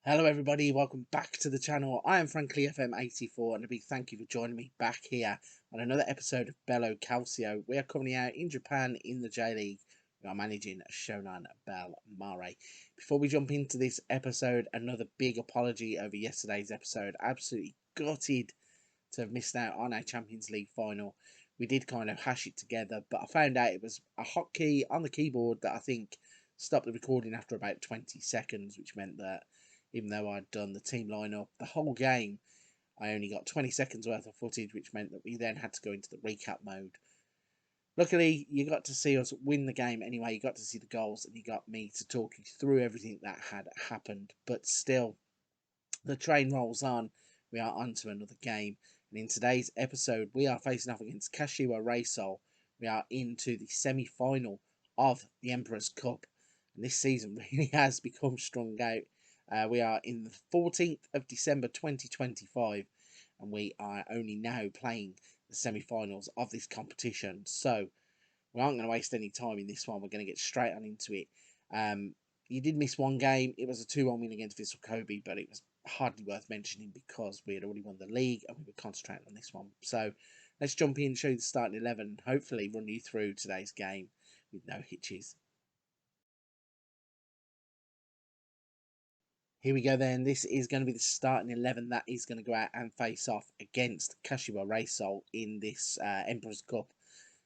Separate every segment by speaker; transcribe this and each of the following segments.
Speaker 1: Hello everybody, welcome back to the channel. I am frankly FM84 and a big thank you for joining me back here on another episode of Bello Calcio. We are currently out in Japan in the J-League. We are managing Shonan Bellmare. Before we jump into this episode, another big apology over yesterday's episode. Absolutely gutted to have missed out on our Champions League final. We did kind of hash it together, but I found out it was a hotkey on the keyboard that I think stopped the recording after about 20 seconds, which meant that even though I'd done the team lineup the whole game, I only got 20 seconds worth of footage, which meant that we then had to go into the recap mode. Luckily, you got to see us win the game anyway. You got to see the goals and you got me to talk you through everything that had happened. But still, the train rolls on. We are on to another game. And in today's episode, we are facing off against Kashiwa Reysol. We are into the semi-final of the Emperor's Cup. And this season really has become strung out. We are in the 14th of December 2025 and we are only now playing the semi-finals of this competition. So we aren't going to waste any time in this one. We're going to get straight on into it. You did miss one game. It was a 2-1 win against Vissel Kobe, but it was hardly worth mentioning because we had already won the league and we were concentrating on this one. So let's jump in, show you the starting 11 and hopefully run you through today's game with no hitches. Here we go then. This is going to be the starting 11 that is going to go out and face off against Kashiwa Reysol in this Emperor's Cup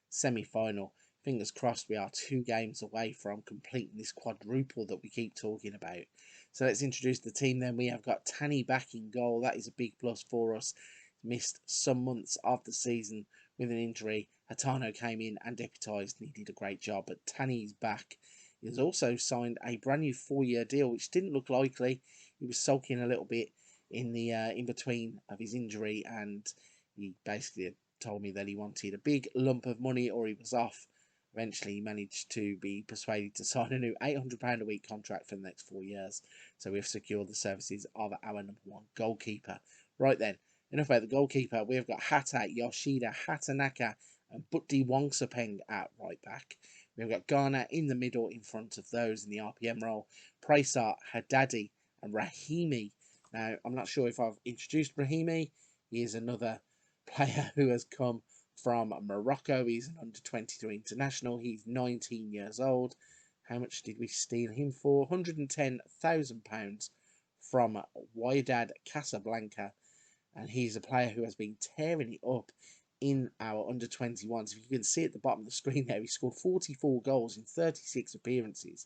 Speaker 1: semi-final. Fingers crossed we are 2 games away from completing this quadruple that we keep talking about. So let's introduce the team then. We have got Tani back in goal. That is a big plus for us. Missed some months of the season with an injury. Hatano came in and deputised and he did a great job. But Tani is back. He has also signed a brand new 4-year deal, which didn't look likely. He was sulking a little bit in the in between of his injury, and he basically told me that he wanted a big lump of money or he was off. Eventually, he managed to be persuaded to sign a new £800 a week contract for the next 4 years. So we've secured the services of our #1 goalkeeper. Right then, enough about the goalkeeper. We've got Hata, Yoshida, Hatanaka, and Butti Wongsapeng at right back. We've got Ghana in the middle in front of those in the RPM role. Praisart, Haddadi, and Rahimi. Now, I'm not sure if I've introduced Rahimi. He is another player who has come from Morocco. He's an under-23 international. He's 19 years old. How much did we steal him for? £110,000 from Wydad Casablanca. And he's a player who has been tearing it up in our under-21s. If you can see at the bottom of the screen there, he scored 44 goals in 36 appearances,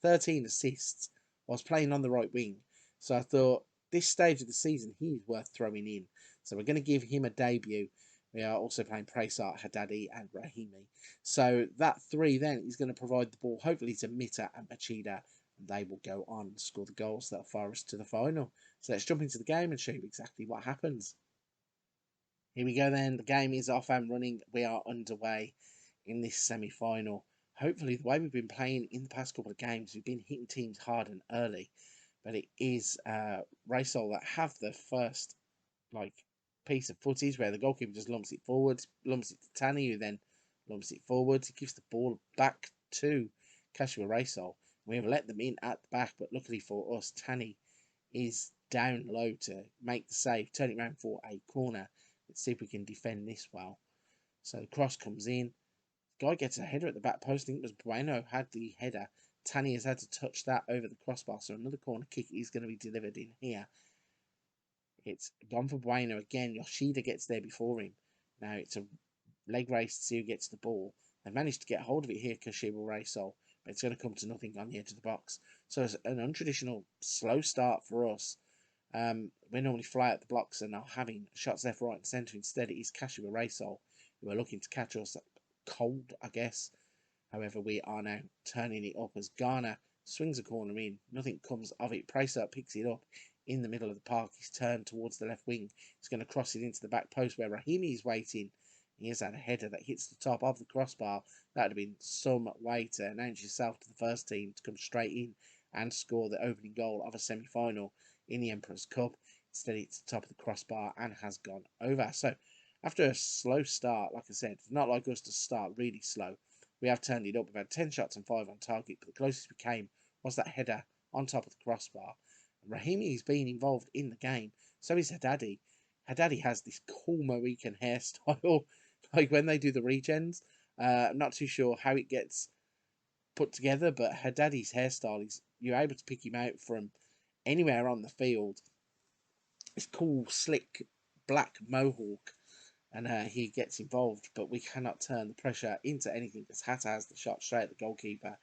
Speaker 1: 13 assists, whilst playing on the right wing. So I thought, this stage of the season, he's worth throwing in. So we're going to give him a debut. We are also playing Praisart, Haddadi, and Rahimi. So that 3 then is going to provide the ball, hopefully, to Mita and Machida, and they will go on and score the goals that will fire us to the final. So let's jump into the game and show you exactly what happens. Here we go then. The game is off and running. We are underway in this semi-final. Hopefully, the way we've been playing in the past couple of games, we've been hitting teams hard and early. But it is Reysol that have the first piece of footage where the goalkeeper just lumps it forward, lumps it to Tani, who then lumps it forward. He gives the ball back to Kashiwa Reysol. We have let them in at the back, but luckily for us, Tani is down low to make the save, turn it around for a corner. Let's see if we can defend this well. So the cross comes in. The guy gets a header at the back post. I think it was Bueno had the header. Tani has had to touch that over the crossbar. So another corner kick is going to be delivered in here. It's gone for Bueno again. Yoshida gets there before him. Now it's a leg race to see who gets the ball. They managed to get hold of it here, Kashiwa Reysol, but it's going to come to nothing on the edge of the box. So it's an untraditional slow start for us. We normally fly out the blocks and are having shots left, right, and centre. Instead, it is Kashiwa Reysol who are looking to catch us cold, I guess. However, we are now turning it up as Ghana swings a corner in. Nothing comes of it. Praisart picks it up in the middle of the park. He's turned towards the left wing. He's going to cross it into the back post where Rahimi is waiting. He has had a header that hits the top of the crossbar. That would have been some way to announce yourself to the first team to come straight in and score the opening goal of a semi-final in the Emperor's Cup. Instead, it's the top of the crossbar and has gone over. So, after a slow start, like I said, it's not like us to start really slow. We have turned it up. We've had 10 shots and 5 on target, but the closest we came was that header on top of the crossbar. Rahimi's been involved in the game. So is Haddadi. Haddadi has this cool Mohican hairstyle, like when they do the regens. I'm not too sure how it gets put together, but Haddadi's hairstyle is, you're able to pick him out from anywhere on the field. It's cool, slick, black mohawk, and he gets involved, but we cannot turn the pressure into anything because Hatta has the shot straight at the goalkeeper,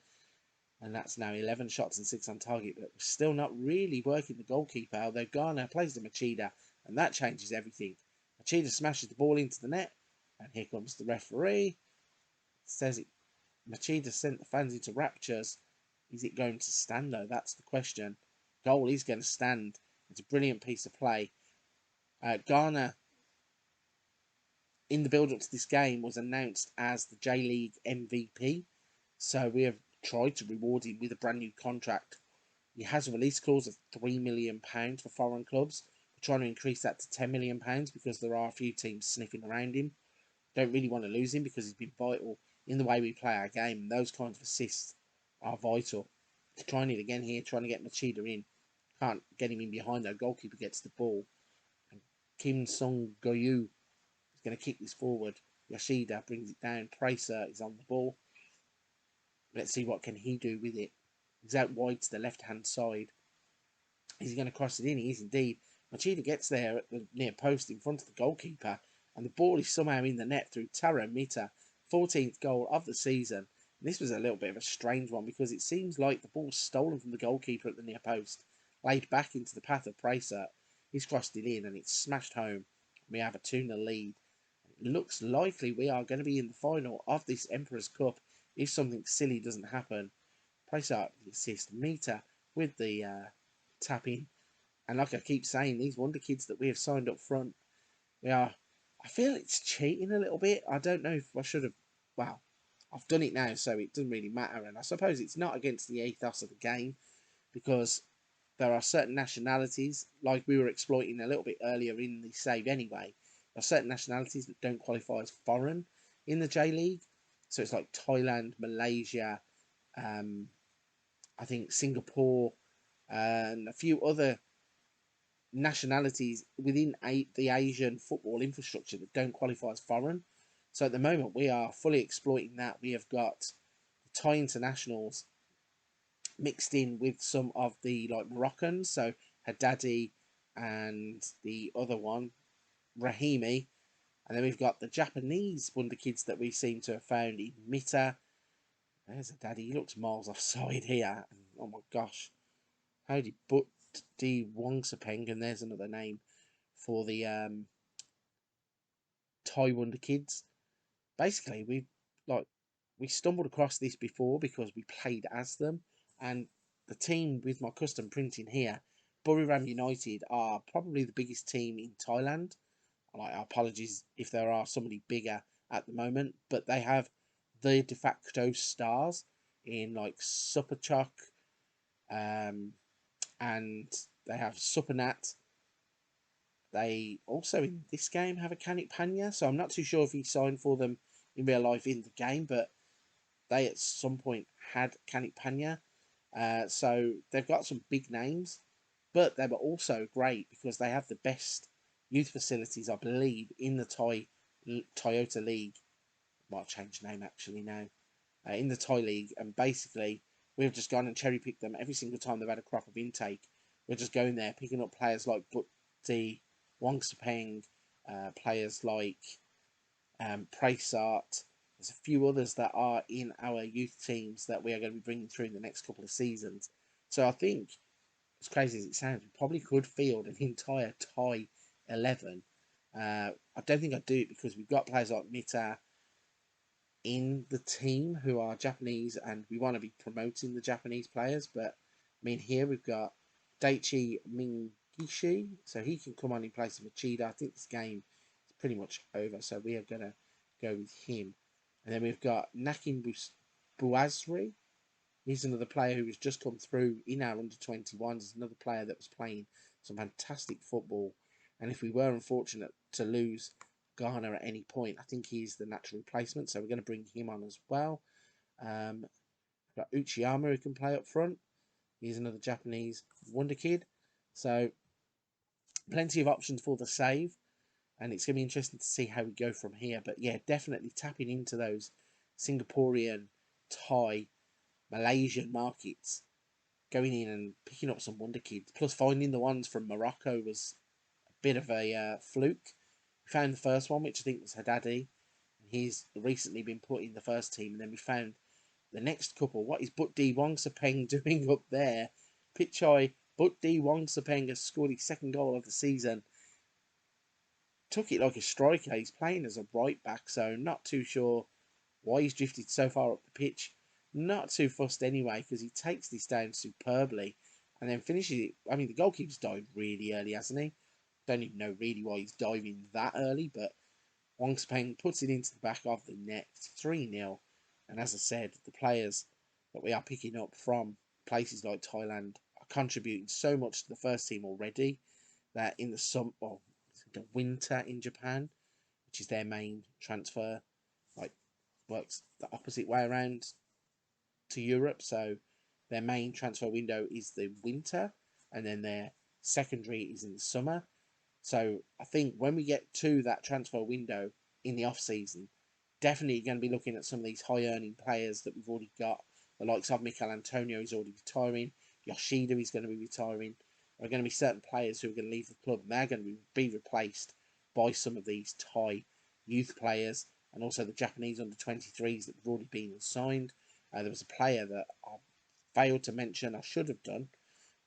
Speaker 1: and that's now 11 shots and 6 on target, but we're still not really working the goalkeeper, although Ghana plays to Machida, and that changes everything. Machida smashes the ball into the net, and here comes the referee. Says it. Machida sent the fans into raptures. Is it going to stand though? That's the question. Goal is going to stand. It's a brilliant piece of play. Ghana, in the build-up to this game, was announced as the J-League MVP. So we have tried to reward him with a brand new contract. He has a release clause of £3 million for foreign clubs. We're trying to increase that to £10 million because there are a few teams sniffing around him. Don't really want to lose him because he's been vital in the way we play our game. And those kinds of assists are vital. Trying it again here, trying to get Machida in. Can't get him in behind though. Goalkeeper gets the ball. And Kim Sung Goyu is going to kick this forward. Yoshida brings it down. Pracer is on the ball. Let's see what can he do with it. He's out wide to the left-hand side. Is he going to cross it in? He is indeed. Machida gets there at the near post in front of the goalkeeper. And the ball is somehow in the net through Tara Mita. 14th goal of the season. And this was a little bit of a strange one because it seems like the ball's stolen from the goalkeeper at the near post. Laid back into the path of Pracer. He's crossed it in and it's smashed home. We have a 2-0 lead. It looks likely we are going to be in the final of this Emperor's Cup if something silly doesn't happen. Pracer the assist. Mita with the tap in. And like I keep saying, these wonder kids that we have signed up front, I feel it's cheating a little bit. I don't know if I should have. Well, I've done it now, so it doesn't really matter. And I suppose it's not against the ethos of the game because there are certain nationalities, like we were exploiting a little bit earlier in the save anyway. There are certain nationalities that don't qualify as foreign in the J League. So it's like Thailand, Malaysia, I think Singapore, and a few other nationalities within the Asian football infrastructure that don't qualify as foreign. So at the moment, we are fully exploiting that. We have got the Thai internationals mixed in with some of the like Moroccans, so Haddadi and the other one, Rahimi. And then we've got the Japanese wonder kids that we seem to have found in Mita. There's Haddadi. He looks miles offside here. Oh my gosh. How did but D Wongsapeng, and there's another name for the Thai Wonder Kids. Basically, we stumbled across this before because we played as them, and the team with my custom printing here, Buriram United, are probably the biggest team in Thailand. Like, apologies if there are somebody bigger at the moment, but they have the de facto stars in like Superchok, and they have Supernat. They also in this game have a Kanik Panya, so I'm not too sure if he signed for them in real life in the game, but they at some point had Kanik Panya. So they've got some big names, but they were also great because they have the best youth facilities, I believe, in the Toyota League. Might change name actually now. In the Thai League, and basically we've just gone and cherry picked them every single time they've had a crop of intake. We're just going there, picking up players like Butti, Wong Sapeng, players like Praysart. There's a few others that are in our youth teams that we are going to be bringing through in the next couple of seasons. So I think, as crazy as it sounds, we probably could field an entire Thai 11. I don't think I'd do it because we've got players like Mita in the team who are Japanese, and we want to be promoting the Japanese players. But I mean, here we've got Daichi Mingishi, so he can come on in place of Machida. I think this game is pretty much over, so we are going to go with him. And then we've got Nakin Buazri. He's another player who has just come through in our under-21s. He's another player that was playing some fantastic football. And if we were unfortunate to lose Ghana at any point, I think he's the natural replacement. So we're going to bring him on as well. We've got Uchiyama who can play up front. He's another Japanese wonder kid. So plenty of options for the save, and it's going to be interesting to see how we go from here. But yeah, definitely tapping into those Singaporean, Thai, Malaysian markets, going in and picking up some wonder kids. Plus, finding the ones from Morocco was a bit of a fluke. We found the first one, which I think was Haddadi, and he's recently been put in the first team. And then we found the next couple. What is But D Wong Sapeng doing up there? Pichai But D Wong Sapeng has scored his second goal of the season. Took it like a striker. He's playing as a right back, so not too sure why he's drifted so far up the pitch. Not too fussed anyway, because he takes this down superbly and then finishes it. I mean, the goalkeeper's dived really early, hasn't he? Don't even know really why he's diving that early, but Wong Spang puts it into the back of the net, 3-0. And as I said, the players that we are picking up from places like Thailand are contributing so much to the first team already that in the winter in Japan, which is their main transfer, like works the opposite way around to Europe. So their main transfer window is the winter, and then their secondary is in the summer. So I think when we get to that transfer window in the off season, definitely going to be looking at some of these high earning players that we've already got. The likes of Mikel Antonio is already retiring. Yoshida is going to be retiring. There are going to be certain players who are going to leave the club, and they're going to be replaced by some of these Thai youth players, and also the Japanese under 23s that have already been signed. There was a player that I failed to mention, I should have done,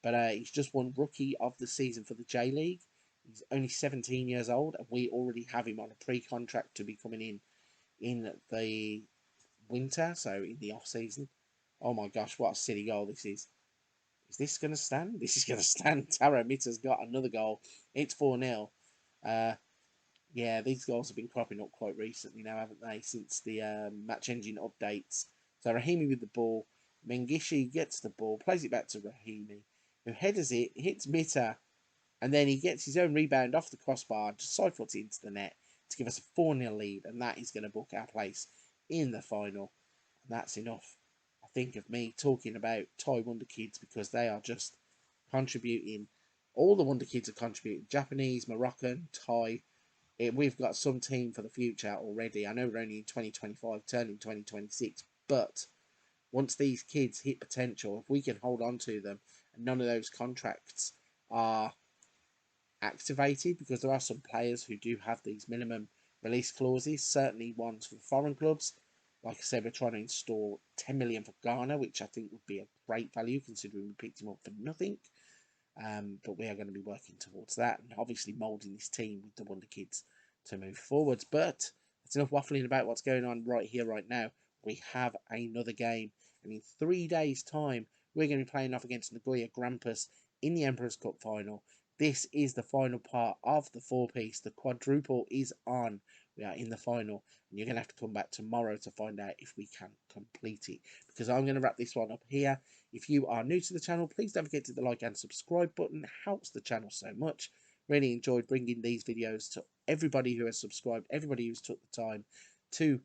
Speaker 1: but he's just won Rookie of the Season for the J League. He's only 17 years old, and we already have him on a pre-contract to be coming in the winter, so in the off season. Oh my gosh, what a silly goal this is! Is this going to stand? This is going to stand. Taro Mita's got another goal. It's 4-0. Yeah, these goals have been cropping up quite recently now, haven't they? Since the match engine updates. So Rahimi with the ball. Mengishi gets the ball, plays it back to Rahimi, who headers it, hits Mita, and then he gets his own rebound off the crossbar, just side foots it into the net to give us a 4-0 lead, and that is going to book our place in the final. And that's enough, I think, of me talking about Thai Wonder Kids, because they are just contributing. All the Wonder Kids are contributing. Japanese, Moroccan, Thai. We've got some team for the future already. I know we're only in 2025, turning 2026, but once these kids hit potential, if we can hold on to them and none of those contracts are activated, because there are some players who do have these minimum release clauses, certainly ones for foreign clubs. Like I said, we're trying to install 10 million for Ghana, which I think would be a great value considering we picked him up for nothing. But we are going to be working towards that, and obviously moulding this team with the Wonder Kids to move forwards. But that's enough waffling about what's going on right here, right now. We have another game, and in 3 days' time, we're going to be playing off against Nagoya Grampus in the Emperor's Cup final. This is the final part of the four-piece. The quadruple is on. We are in the final, and you're going to have to come back tomorrow to find out if we can complete it, because I'm going to wrap this one up here. If you are new to the channel, please don't forget to hit the like and subscribe button. It helps the channel so much. Really enjoyed bringing these videos to everybody who has subscribed, everybody who's took the time to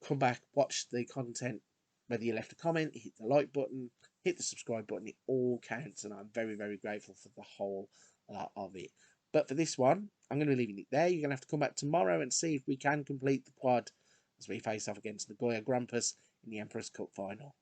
Speaker 1: come back, watch the content. Whether you left a comment, hit the like button, hit the subscribe button, it all counts, and I'm very, very grateful for the whole lot of it. But for this one, I'm going to be leaving it there. You're going to have to come back tomorrow and see if we can complete the quad as we face off against Nagoya Grampus in the Emperor's Cup final.